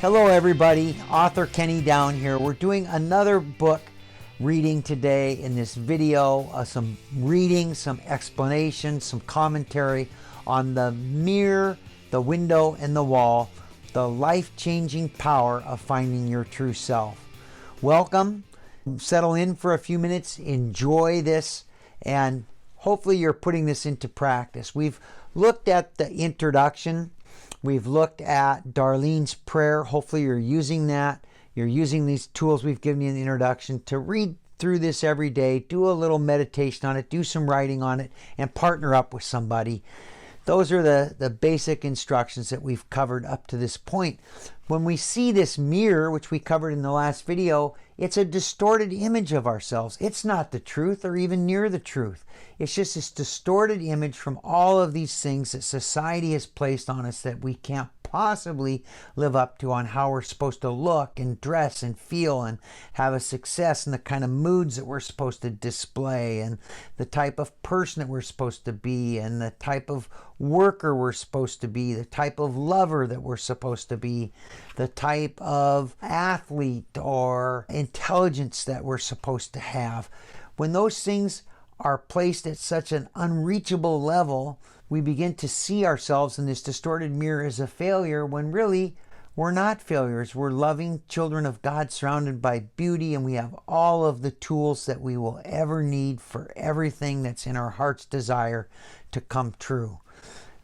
Hello everybody, author Kenny Down here. We're doing another book reading today in this video. Some reading, some explanation, some commentary on the mirror, the window, and the wall, the life-changing power of finding your true self. Welcome. Settle in for a few minutes, enjoy this, and hopefully you're putting this into practice. We've looked at the introduction. We've looked at Darlene's prayer. Hopefully you're using that. You're using these tools we've given you in the introduction to read through this every day, do a little meditation on it, do some writing on it, and partner up with somebody. Those are the basic instructions that we've covered up to this point. When we see this mirror, which we covered in the last video, it's a distorted image of ourselves. It's not the truth or even near the truth. It's just this distorted image from all of these things that society has placed on us that we can't possibly live up to, on how we're supposed to look and dress and feel and have a success, and the kind of moods that we're supposed to display, and the type of person that we're supposed to be, and the type of worker we're supposed to be, the type of lover that we're supposed to be, the type of athlete or intelligence that we're supposed to have. When those things are placed at such an unreachable level, we begin to see ourselves in this distorted mirror as a failure, when really we're not failures. We're loving children of God surrounded by beauty, and we have all of the tools that we will ever need for everything that's in our heart's desire to come true.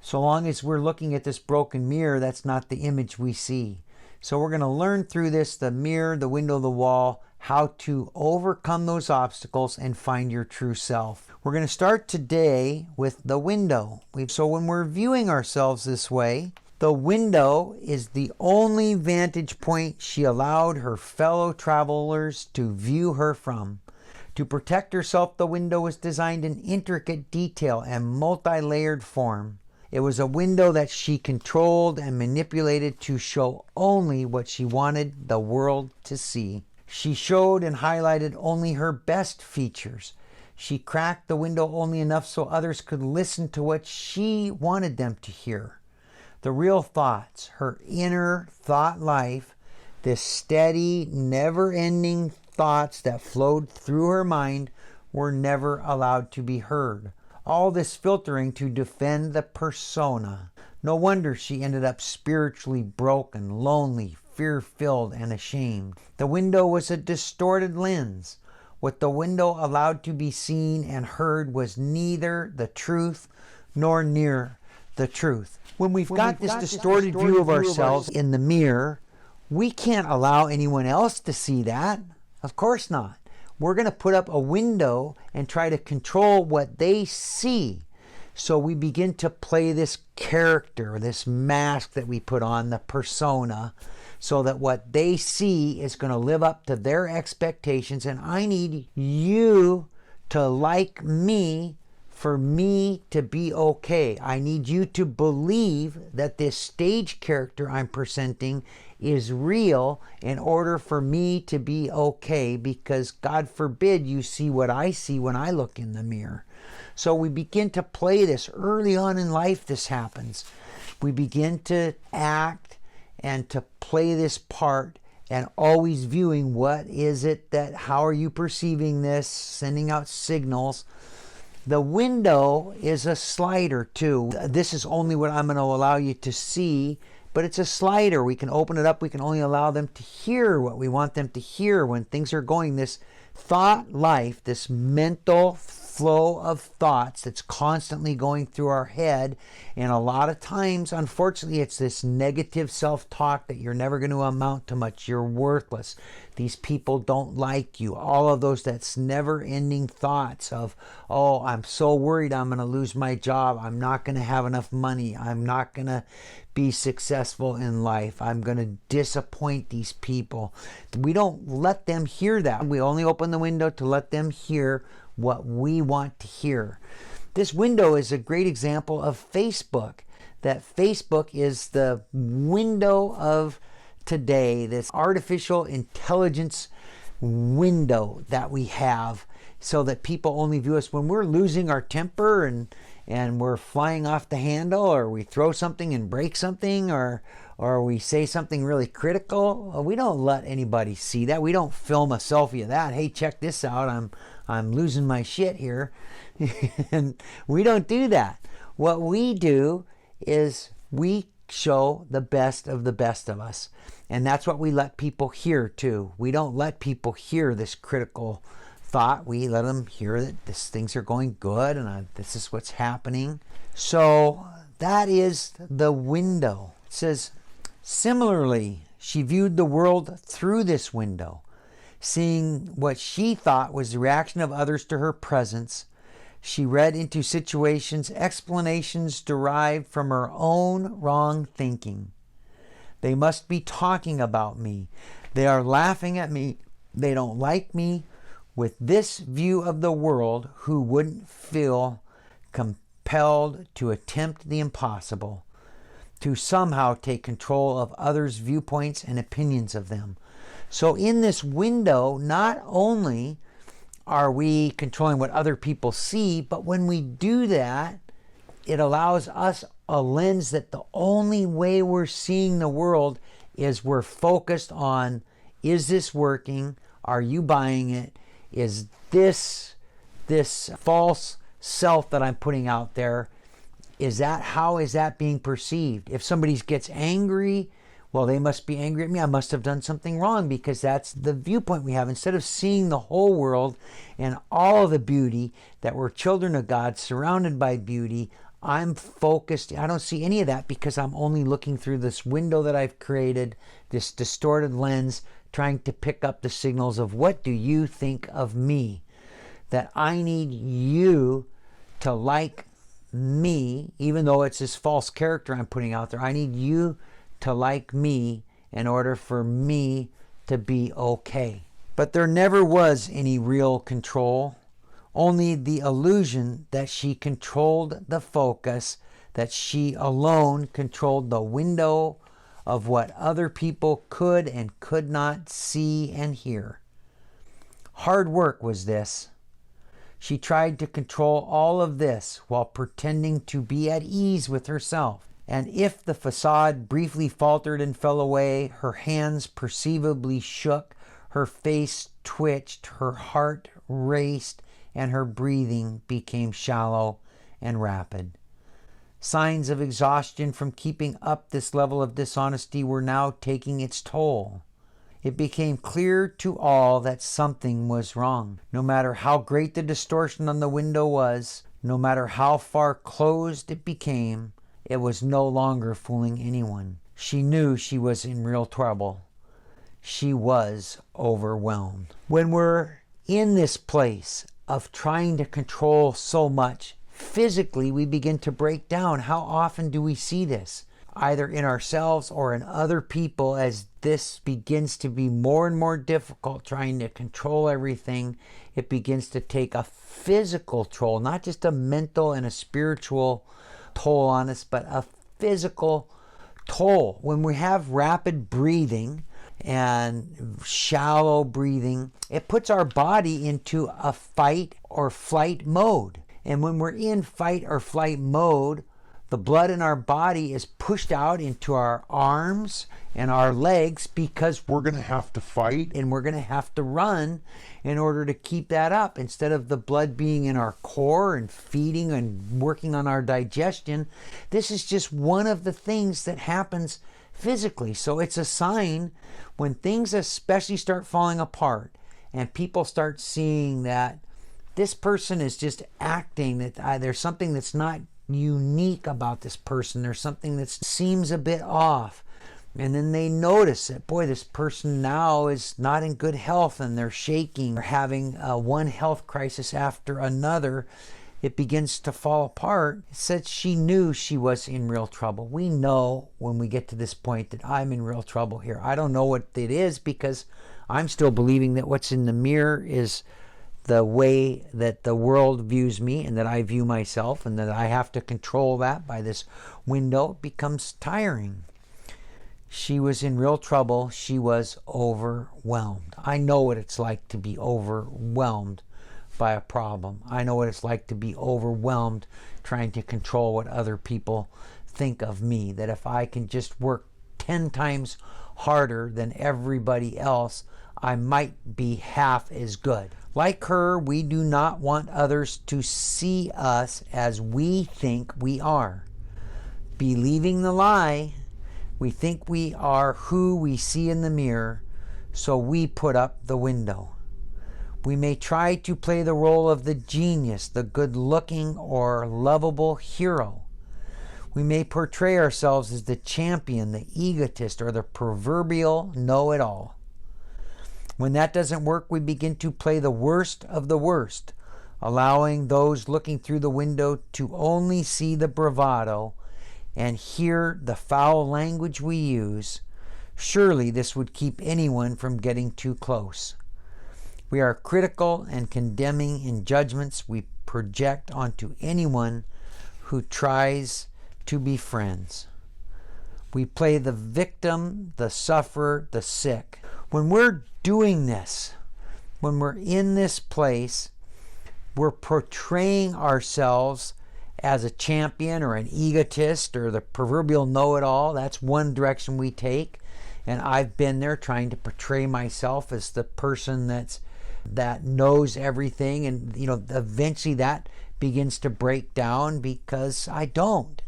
So long as we're looking at this broken mirror, that's not the image we see. So we're going to learn through this, the mirror, the window, the wall, how to overcome those obstacles and find your true self. We're going to start today with the window. So when we're viewing ourselves this way, the window is the only vantage point she allowed her fellow travelers to view her from. To protect herself, the window was designed in intricate detail and multi-layered form. It was a window that she controlled and manipulated to show only what she wanted the world to see. She showed and highlighted only her best features. She cracked the window only enough so others could listen to what she wanted them to hear. The real thoughts, her inner thought life, this steady, never-ending thoughts that flowed through her mind, were never allowed to be heard. All this filtering to defend the persona. No wonder she ended up spiritually broken, lonely, fear-filled, and ashamed. The window was a distorted lens. What the window allowed to be seen and heard was neither the truth nor near the truth. When we've got this distorted view of ourselves in the mirror, we can't allow anyone else to see that. Of course not. We're going to put up a window and try to control what they see. So we begin to play this character, this mask that we put on, the persona, so that what they see is going to live up to their expectations. And I need you to like me for me to be okay. I need you to believe that this stage character I'm presenting is real in order for me to be okay, because God forbid you see what I see when I look in the mirror. So we begin to play this. Early on in life this happens. We begin to act and to play this part, and always viewing what is it that, how are you perceiving this, sending out signals. The window is a slider too. This is only what I'm going to allow you to see, but it's a slider. We can open it up. We can only allow them to hear what we want them to hear when things are going. This thought life, this mental flow of thoughts that's constantly going through our head, and a lot of times, unfortunately, it's this negative self-talk that you're never going to amount to much, you're worthless, these people don't like you, all of those, that's never-ending thoughts of, oh, I'm so worried I'm going to lose my job, I'm not going to have enough money, I'm not going to be successful in life, I'm going to disappoint these people. We don't let them hear that. We only open the window to let them hear what we want to hear. This window is a great example of Facebook. That Facebook is the window of today, this artificial intelligence window that we have, so that people only view us when we're losing our temper and we're flying off the handle, or we throw something and break something, or we say something really critical, we don't let anybody see that. We don't film a selfie of that. Hey, check this out. I'm losing my shit here. And we don't do that. What we do is we show the best of us. And that's what we let people hear too. We don't let people hear this critical thought. We let them hear that things are going good and this is what's happening. So that is the window. It says, similarly, she viewed the world through this window, seeing what she thought was the reaction of others to her presence. She read into situations explanations derived from her own wrong thinking. They must be talking about me. They are laughing at me. They don't like me. With this view of the world, who wouldn't feel compelled to attempt the impossible, to somehow take control of others' viewpoints and opinions of them? So in this window, not only are we controlling what other people see, but when we do that, it allows us a lens that the only way we're seeing the world is we're focused on, is this working? Are you buying it? Is this false self that I'm putting out there, how is that being perceived? If somebody gets angry, well, they must be angry at me. I must have done something wrong, because that's the viewpoint we have. Instead of seeing the whole world and all the beauty, that we're children of God, surrounded by beauty, I'm focused. I don't see any of that because I'm only looking through this window that I've created, this distorted lens, trying to pick up the signals of what do you think of me? That I need you to like me, even though it's this false character I'm putting out there. I need you to like me in order for me to be okay. But there never was any real control, only the illusion that she controlled the focus, that she alone controlled the window of what other people could and could not see and hear. Hard work was this. She tried to control all of this while pretending to be at ease with herself. And if the facade briefly faltered and fell away, her hands perceivably shook, her face twitched, her heart raced, and her breathing became shallow and rapid. Signs of exhaustion from keeping up this level of dishonesty were now taking its toll. It became clear to all that something was wrong. No matter how great the distortion on the window was, no matter how far closed it became, it was no longer fooling anyone. She knew she was in real trouble. She was overwhelmed. When we're in this place of trying to control so much, physically we begin to break down. How often do we see this? Either in ourselves or in other people, as this begins to be more and more difficult, trying to control everything. It begins to take a physical toll, not just a mental and a spiritual toll on us, but a physical toll. When we have rapid breathing and shallow breathing, it puts our body into a fight or flight mode. And when we're in fight or flight mode, the blood in our body is pushed out into our arms and our legs, because we're going to have to fight and we're going to have to run in order to keep that up. Instead of the blood being in our core and feeding and working on our digestion, this is just one of the things that happens physically. So it's a sign when things especially start falling apart and people start seeing that this person is just acting, that there's something that's not unique about this person. There's something that seems a bit off. And then they notice that, boy, this person now is not in good health, and they're shaking, or having one health crisis after another. It begins to fall apart. It said she knew she was in real trouble. We know when we get to this point that I'm in real trouble here. I don't know what it is, because I'm still believing that what's in the mirror is the way that the world views me and that I view myself, and that I have to control that by this window. It becomes tiring. She was in real trouble. She was overwhelmed. I know what it's like to be overwhelmed by a problem. I know what it's like to be overwhelmed trying to control what other people think of me. That if I can just work 10 times harder than everybody else, I might be half as good. Like her, we do not want others to see us as we think we are. Believing the lie, we think we are who we see in the mirror, so we put up the window. We may try to play the role of the genius, the good-looking or lovable hero. We may portray ourselves as the champion, the egotist, or the proverbial know-it-all. When that doesn't work, we begin to play the worst of the worst, allowing those looking through the window to only see the bravado and hear the foul language we use. Surely this would keep anyone from getting too close. We are critical and condemning in judgments we project onto anyone who tries to be friends. We play the victim, the sufferer, the sick. When we're doing this, when we're in this place, we're portraying ourselves as a champion or an egotist or the proverbial know-it-all. That's one direction we take. And I've been there trying to portray myself as the person that knows everything, and eventually that begins to break down because I don't.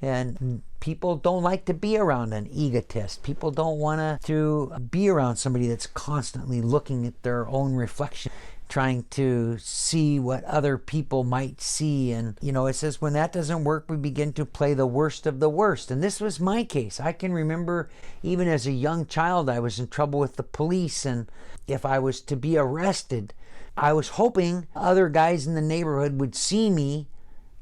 And people don't like to be around an egotist. People don't want to be around somebody that's constantly looking at their own reflection, trying to see what other people might see. And it says when that doesn't work, we begin to play the worst of the worst. And this was my case. I can remember even as a young child, I was in trouble with the police, and if I was to be arrested, I was hoping other guys in the neighborhood would see me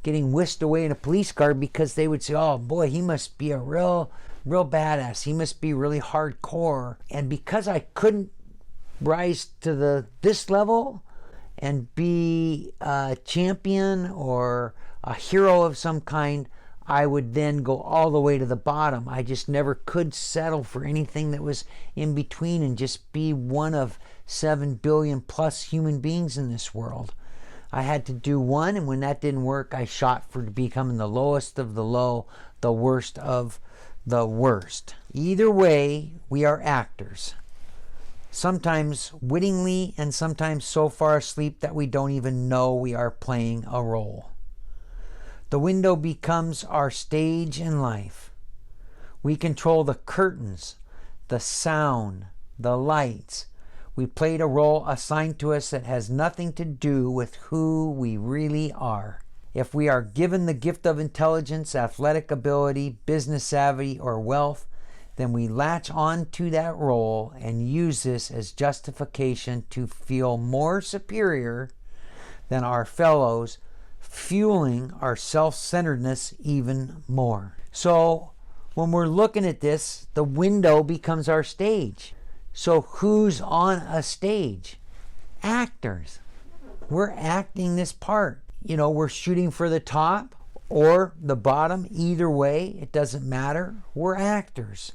getting whisked away in a police car, because they would say, oh boy, he must be a real badass. He must be really hardcore. And because I couldn't rise to this level and be a champion or a hero of some kind, I would then go all the way to the bottom. I just never could settle for anything that was in between and just be one of 7 billion plus human beings in this world. I had to do one, and when that didn't work, I shot for becoming the lowest of the low, the worst of the worst. Either way, we are actors. Sometimes wittingly, and sometimes so far asleep that we don't even know we are playing a role. The window becomes our stage in life. We control the curtains, the sound, the lights. We played a role assigned to us that has nothing to do with who we really are. If we are given the gift of intelligence, athletic ability, business savvy, or wealth, then we latch on to that role and use this as justification to feel more superior than our fellows, fueling our self-centeredness even more. So when we're looking at this, the window becomes our stage. So who's on a stage? Actors. We're acting this part. We're shooting for the top or the bottom. Either way, it doesn't matter. We're actors.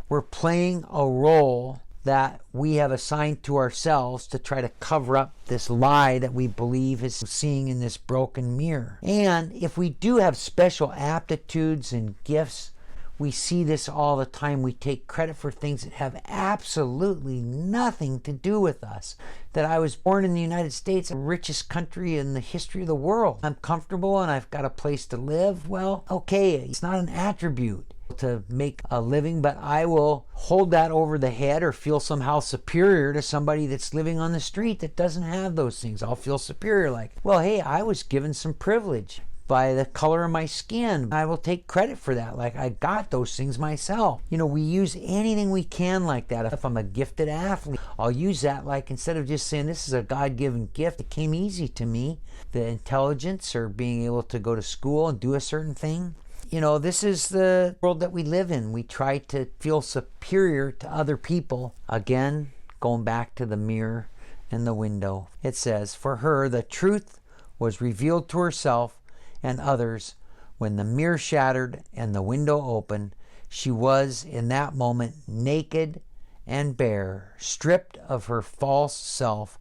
We're playing a role that we have assigned to ourselves to try to cover up this lie that we believe is seeing in this broken mirror. And if we do have special aptitudes and gifts, we see this all the time. We take credit for things that have absolutely nothing to do with us. That I was born in the United States, the richest country in the history of the world. I'm comfortable and I've got a place to live. Well, okay, it's not an attribute to make a living, but I will hold that over the head or feel somehow superior to somebody that's living on the street that doesn't have those things. I'll feel superior, like, well, hey, I was given some privilege by the color of my skin. I will take credit for that, like I got those things myself. We use anything we can like that. If I'm a gifted athlete, I'll use that, like, instead of just saying this is a God-given gift, it came easy to me, the intelligence or being able to go to school and do a certain thing. This is the world that we live in. We try to feel superior to other people. Again, going back to the mirror and the window. It says, for her, the truth was revealed to herself and others. When the mirror shattered and the window opened, she was in that moment naked and bare, stripped of her false self,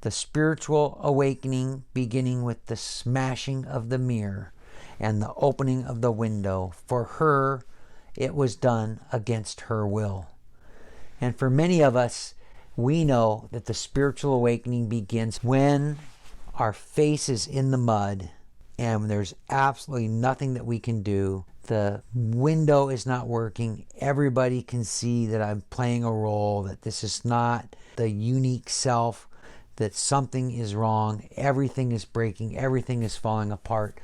The spiritual awakening beginning with the smashing of the mirror and the opening of the window. For her, it was done against her will. And for many of us, we know that the spiritual awakening begins when our face is in the mud and there's absolutely nothing that we can do. The window is not working. Everybody can see that I'm playing a role, that this is not the unique self, that something is wrong, everything is breaking, everything is falling apart.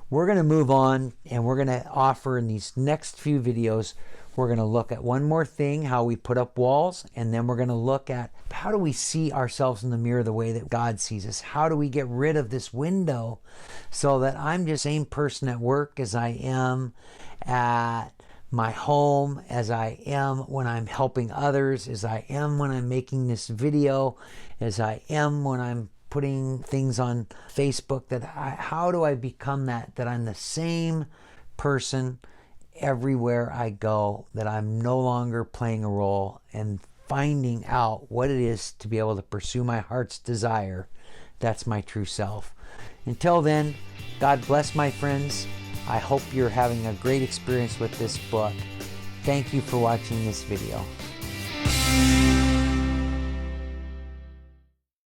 We're going to move on, and we're going to offer in these next few videos, we're going to look at one more thing, how we put up walls, and then we're going to look at how do we see ourselves in the mirror the way that God sees us? How do we get rid of this window so that I'm just the same person at work as I am at my home, as I am when I'm helping others, as I am when I'm making this video, as I am when I'm putting things on Facebook, how do I become that I'm the same person everywhere I go, that I'm no longer playing a role, and finding out what it is to be able to pursue my heart's desire. That's my true self. Until then, God bless, my friends. I hope you're having a great experience with this book. Thank you for watching this video.